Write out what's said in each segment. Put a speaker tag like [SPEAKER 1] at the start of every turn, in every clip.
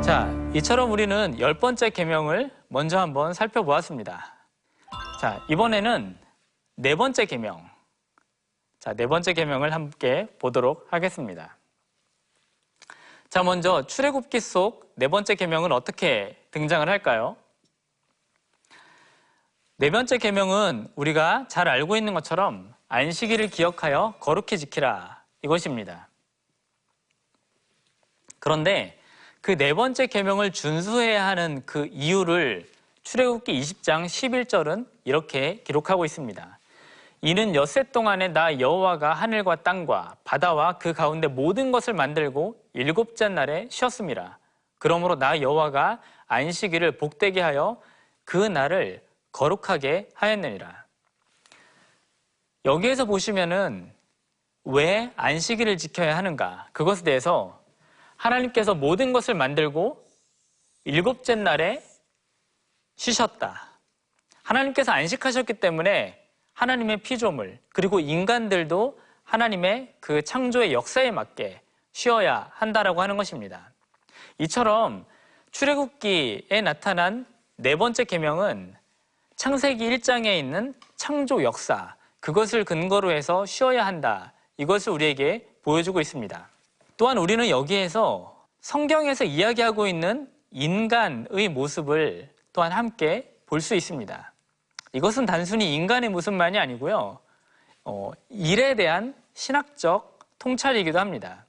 [SPEAKER 1] 자, 이처럼 우리는 10번째 계명을 먼저 한번 살펴보았습니다. 자, 이번에는 4번째 계명. 자, 4번째 계명을 함께 보도록 하겠습니다. 자, 먼저 출애굽기 속 4번째 계명은 어떻게 등장을 할까요? 4번째 계명은 우리가 잘 알고 있는 것처럼 안식일을 기억하여 거룩히 지키라, 이것입니다. 그런데 그 4번째 계명을 준수해야 하는 그 이유를 출애굽기 20장 11절은 이렇게 기록하고 있습니다. 이는 엿새 동안에 나 여호와가 하늘과 땅과 바다와 그 가운데 모든 것을 만들고 7째 날에 쉬었음이라. 그러므로 나 여호와가 안식일을 복되게 하여 그 날을 거룩하게 하였느니라. 여기에서 보시면은 왜 안식일을 지켜야 하는가, 그것에 대해서 하나님께서 모든 것을 만들고 7째 날에 쉬셨다. 하나님께서 안식하셨기 때문에 하나님의 피조물, 그리고 인간들도 하나님의 그 창조의 역사에 맞게 쉬어야 한다라고 하는 것입니다. 이처럼 출애굽기에 나타난 4번째 계명은 창세기 1장에 있는 창조 역사, 그것을 근거로 해서 쉬어야 한다, 이것을 우리에게 보여주고 있습니다. 또한 우리는 여기에서 성경에서 이야기하고 있는 인간의 모습을 또한 함께 볼 수 있습니다. 이것은 단순히 인간의 모습만이 아니고요, 일에 대한 신학적 통찰이기도 합니다.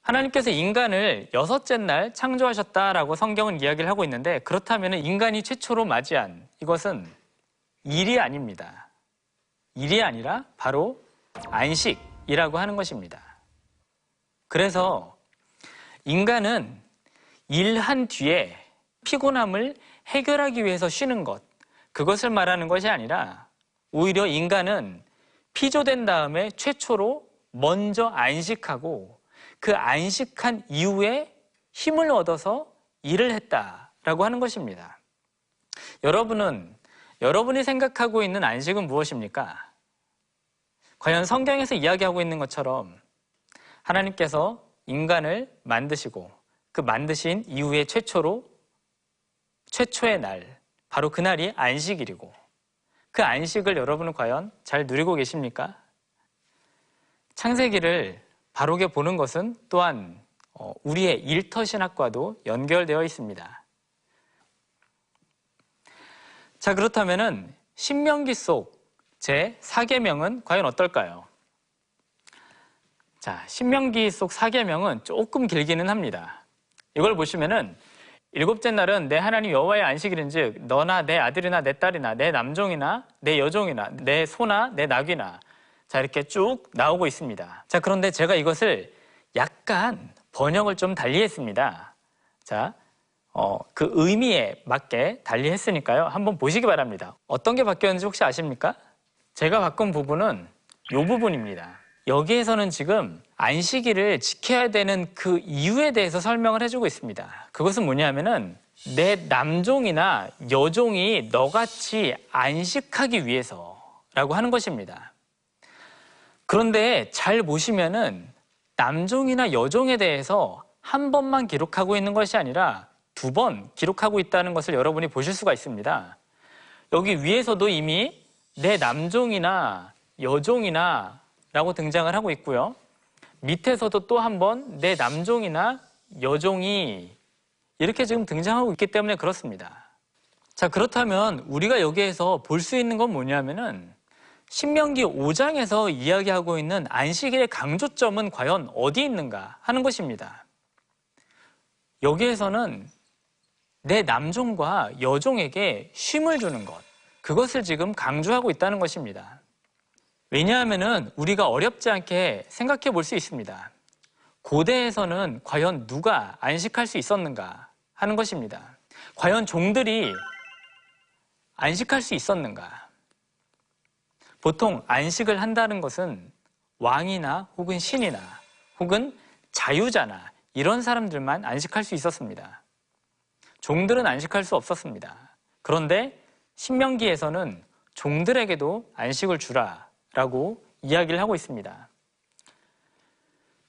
[SPEAKER 1] 하나님께서 인간을 6째 날 창조하셨다라고 성경은 이야기를 하고 있는데, 그렇다면 인간이 최초로 맞이한 이것은 일이 아닙니다. 일이 아니라 바로 안식이라고 하는 것입니다. 그래서 인간은 일한 뒤에 피곤함을 해결하기 위해서 쉬는 것, 그것을 말하는 것이 아니라 오히려 인간은 피조된 다음에 최초로 먼저 안식하고 그 안식한 이후에 힘을 얻어서 일을 했다라고 하는 것입니다. 여러분이 생각하고 있는 안식은 무엇입니까? 과연 성경에서 이야기하고 있는 것처럼 하나님께서 인간을 만드시고 그 만드신 이후에 최초의 날, 바로 그날이 안식일이고, 그 안식을 여러분은 과연 잘 누리고 계십니까? 창세기를 바르게 보는 것은 또한 우리의 일터신학과도 연결되어 있습니다. 자, 그렇다면 신명기 속 제4계명은 과연 어떨까요? 자, 신명기 속 4계명은 조금 길기는 합니다. 이걸 보시면은 7째 날은 내 하나님 여호와의 안식일인즉 너나 내 아들이나 내 딸이나 내 남종이나 내 여종이나 내 소나 내 낙이나, 자, 이렇게 쭉 나오고 있습니다. 자, 그런데 제가 이것을 약간 번역을 좀 달리했습니다. 자, 그 의미에 맞게 달리했으니까요, 한번 보시기 바랍니다. 어떤 게 바뀌었는지 혹시 아십니까? 제가 바꾼 부분은 이 부분입니다. 여기에서는 지금 안식일을 지켜야 되는 그 이유에 대해서 설명을 해주고 있습니다. 그것은 뭐냐면은 내 남종이나 여종이 너같이 안식하기 위해서라고 하는 것입니다. 그런데 잘 보시면은 남종이나 여종에 대해서 한 번만 기록하고 있는 것이 아니라 2번 기록하고 있다는 것을 여러분이 보실 수가 있습니다. 여기 위에서도 이미 내 남종이나 여종이나 라고 등장을 하고 있고요, 밑에서도 또 한 번 내 남종이나 여종이 이렇게 지금 등장하고 있기 때문에 그렇습니다. 자, 그렇다면 우리가 여기에서 볼 수 있는 건 뭐냐면은 신명기 5장에서 이야기하고 있는 안식일의 강조점은 과연 어디 있는가 하는 것입니다. 여기에서는 내 남종과 여종에게 쉼을 주는 것, 그것을 지금 강조하고 있다는 것입니다. 왜냐하면 우리가 어렵지 않게 생각해 볼 수 있습니다. 고대에서는 과연 누가 안식할 수 있었는가 하는 것입니다. 과연 종들이 안식할 수 있었는가? 보통 안식을 한다는 것은 왕이나 혹은 신이나 혹은 자유자나 이런 사람들만 안식할 수 있었습니다. 종들은 안식할 수 없었습니다. 그런데 신명기에서는 종들에게도 안식을 주라 라고 이야기를 하고 있습니다.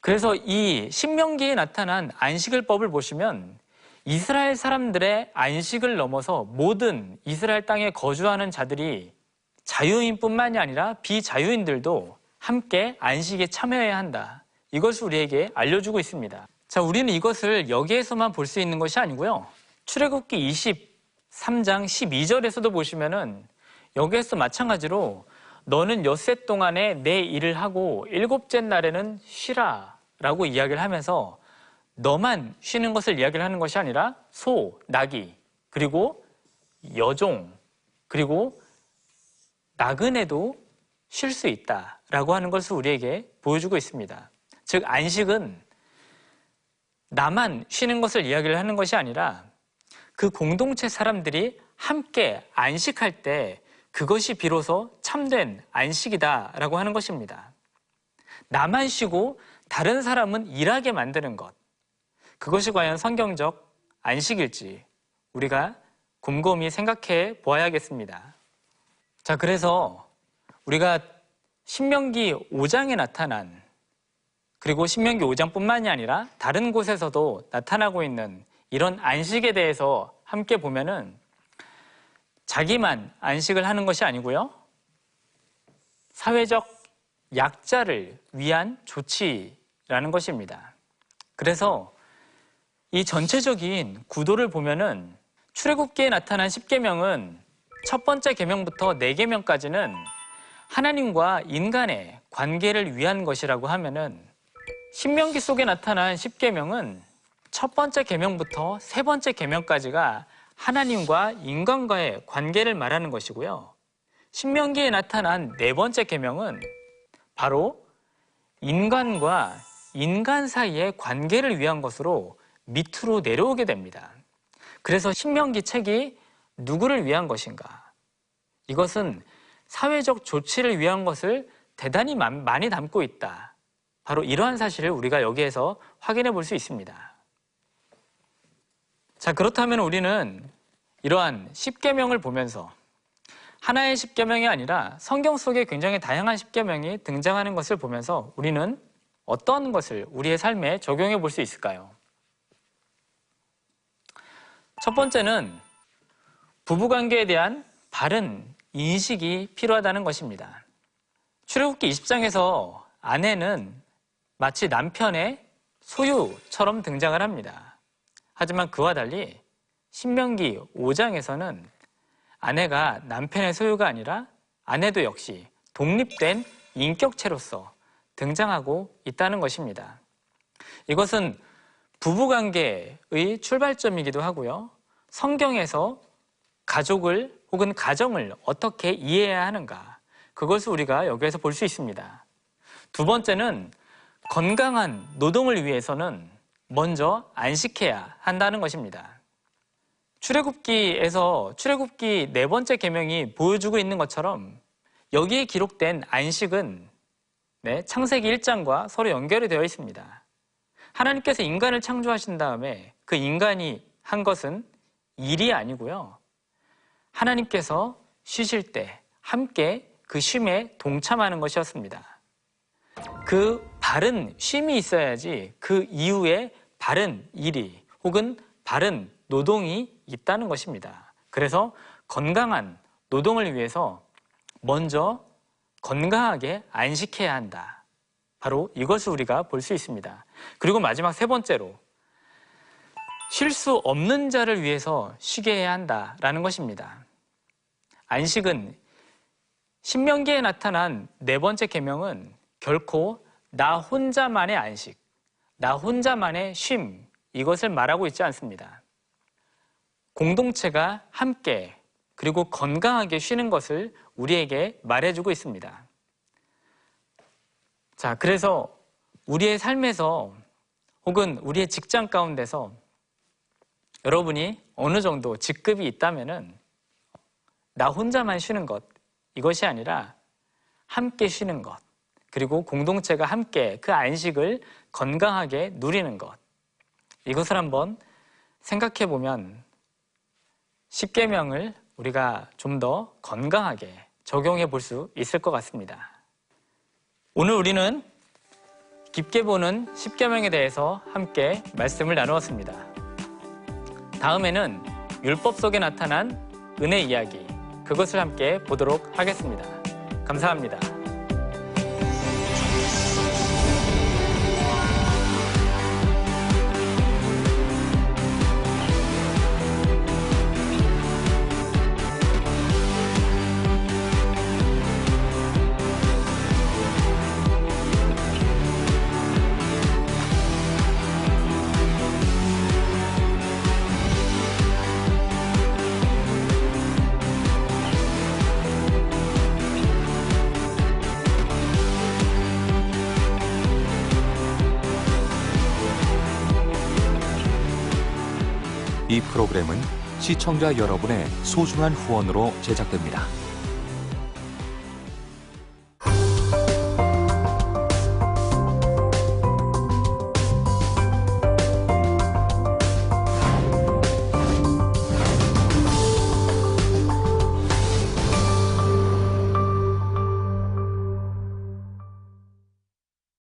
[SPEAKER 1] 그래서 이 신명기에 나타난 안식일법을 보시면 이스라엘 사람들의 안식을 넘어서 모든 이스라엘 땅에 거주하는 자들이 자유인뿐만이 아니라 비자유인들도 함께 안식에 참여해야 한다. 이것을 우리에게 알려주고 있습니다. 자, 우리는 이것을 여기에서만 볼 수 있는 것이 아니고요. 출애굽기 23장 12절에서도 보시면은 여기에서 마찬가지로 너는 엿새 동안에 내 일을 하고 일곱째 날에는 쉬라 라고 이야기를 하면서 너만 쉬는 것을 이야기를 하는 것이 아니라 소, 나귀, 그리고 여종, 그리고 나그네도 쉴 수 있다라고 하는 것을 우리에게 보여주고 있습니다. 즉 안식은 나만 쉬는 것을 이야기를 하는 것이 아니라 그 공동체 사람들이 함께 안식할 때 그것이 비로소 참된 안식이다라고 하는 것입니다. 나만 쉬고 다른 사람은 일하게 만드는 것, 그것이 과연 성경적 안식일지 우리가 곰곰이 생각해 보아야겠습니다. 자, 그래서 우리가 신명기 5장에 나타난, 그리고 신명기 5장뿐만이 아니라 다른 곳에서도 나타나고 있는 이런 안식에 대해서 함께 보면은 자기만 안식을 하는 것이 아니고요, 사회적 약자를 위한 조치라는 것입니다. 그래서 이 전체적인 구도를 보면은 출애굽기에 나타난 10계명은 첫 번째 계명부터 4계명까지는 하나님과 인간의 관계를 위한 것이라고 하면은 신명기 속에 나타난 10계명은 첫 번째 계명부터 세 번째 계명까지가 하나님과 인간과의 관계를 말하는 것이고요. 신명기에 나타난 네 번째 계명은 바로 인간과 인간 사이의 관계를 위한 것으로 밑으로 내려오게 됩니다. 그래서 신명기 책이 누구를 위한 것인가? 이것은 사회적 조치를 위한 것을 대단히 많이 담고 있다. 바로 이러한 사실을 우리가 여기에서 확인해 볼 수 있습니다. 자, 그렇다면 우리는 이러한 10계명을 보면서 하나의 10계명이 아니라 성경 속에 굉장히 다양한 10계명이 등장하는 것을 보면서 우리는 어떤 것을 우리의 삶에 적용해 볼 수 있을까요? 첫 번째는 부부관계에 대한 바른 인식이 필요하다는 것입니다. 출애굽기 20장에서 아내는 마치 남편의 소유처럼 등장을 합니다. 하지만 그와 달리 신명기 5장에서는 아내가 남편의 소유가 아니라 아내도 역시 독립된 인격체로서 등장하고 있다는 것입니다. 이것은 부부관계의 출발점이기도 하고요. 성경에서 가족을 혹은 가정을 어떻게 이해해야 하는가, 그것을 우리가 여기에서 볼 수 있습니다. 두 번째는 건강한 노동을 위해서는 먼저 안식해야 한다는 것입니다. 출애굽기 네 번째 계명이 보여주고 있는 것처럼 여기에 기록된 안식은 창세기 1장과 서로 연결이 되어 있습니다. 하나님께서 인간을 창조하신 다음에 그 인간이 한 것은 일이 아니고요, 하나님께서 쉬실 때 함께 그 쉼에 동참하는 것이었습니다. 그 바른 쉼이 있어야지 그 이후에 바른 일이 혹은 바른 노동이 있다는 것입니다. 그래서 건강한 노동을 위해서 먼저 건강하게 안식해야 한다. 바로 이것을 우리가 볼 수 있습니다. 그리고 마지막 세 번째로 쉴 수 없는 자를 위해서 쉬게 해야 한다라는 것입니다. 안식은 신명기에 나타난 네 번째 계명은 결코 나 혼자만의 안식, 나 혼자만의 쉼, 이것을 말하고 있지 않습니다. 공동체가 함께 그리고 건강하게 쉬는 것을 우리에게 말해주고 있습니다. 자, 그래서 우리의 삶에서 혹은 우리의 직장 가운데서 여러분이 어느 정도 직급이 있다면은 나 혼자만 쉬는 것, 이것이 아니라 함께 쉬는 것, 그리고 공동체가 함께 그 안식을 건강하게 누리는 것, 이것을 한번 생각해 보면 10계명을 우리가 좀 더 건강하게 적용해 볼 수 있을 것 같습니다. 오늘 우리는 깊게 보는 십계명에 대해서 함께 말씀을 나누었습니다. 다음에는 율법 속에 나타난 은혜 이야기, 그것을 함께 보도록 하겠습니다. 감사합니다.
[SPEAKER 2] 이 프로그램은 시청자 여러분의 소중한 후원으로 제작됩니다.